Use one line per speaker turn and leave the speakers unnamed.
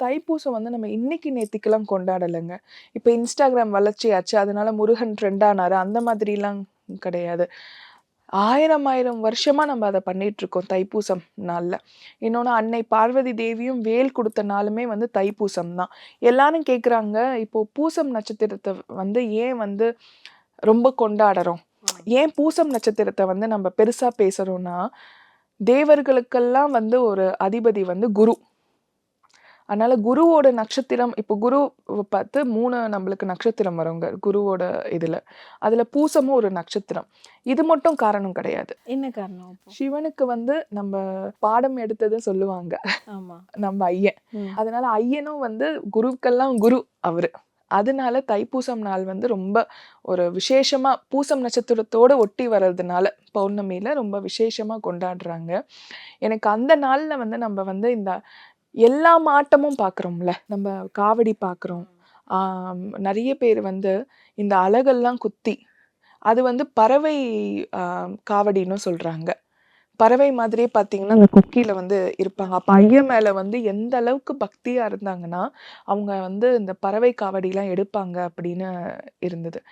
தைப்பூசம் வந்து நம்ம இன்னைக்கு நேத்திக்கெல்லாம் கொண்டாடலைங்க. இப்ப Instagram வளர்ச்சியாச்சு. அதனால முருகன் ட்ரெண்ட் ஆனாரு. அந்த மாதிரிலாம் கிடையாது. 1000 1000 வருஷமா நம்ம அத பண்ணிட்டுருக்கோம் தைப்பூசம் நாள்ல. இன்னொன்னு அன்னை பார்வதி தேவியும் வேல் குடுத்த நாளுமே வந்து தைப்பூசம் தான். எல்லாரும் கேட்குறாங்க, இப்போ பூசம் நட்சத்திரத்த வந்து ஏன் வந்து ரொம்ப கொண்டாடுறோம்? ஏன் பூசம் நட்சத்திரத்த வந்து நம்ம பெருசா பேசுறோம்னா, தேவர்களுக்கெல்லாம் வந்து ஒரு அதிபதி வந்து குரு. அதனால குருவோட நட்சத்திரம் இப்போ குரு பார்த்து 3 நம்மளுக்கு நட்சத்திரம் வருங்க குருவோட இதுல. அதுல பூசமும் ஒரு நட்சத்திரம். இது மட்டும் காரணம் கிடையாது.
என்ன காரணம் அப்போ?
சிவனுக்கு வந்து நம்ம பாடம் எடுத்தது சொல்லுவாங்க.
ஆமா.
நம்ம ஐயன். அதனால ஐயனும் வந்து குருவுக்கெல்லாம் குரு அவரு. அதனால தைப்பூசம் நாள் வந்து ரொம்ப ஒரு விசேஷமா பூசம் நட்சத்திரத்தோட ஒட்டி வர்றதுனால, பௌர்ணமியில ரொம்ப விசேஷமா கொண்டாடுறாங்க. எனக்கு அந்த நாள்ல வந்து நம்ம வந்து இந்த எல்லா மாட்டமும் பார்க்குறோம்ல. நம்ம காவடி பார்க்குறோம். நெறைய பேர் வந்து இந்த அலகெல்லாம் குத்தி, அது வந்து பறவை அ காவடின்னு சொல்றாங்க. பறவை மாதிரியே பார்த்தீங்கன்னா, அந்த கொக்கியில வந்து இருப்பாங்க. அப்ப ஐயன் மேல வந்து எந்த அளவுக்கு பக்தியா இருந்தாங்கன்னா, அவங்க வந்து இந்த பறவை காவடிலாம் எடுப்பாங்க அப்படின்னு இருந்தது.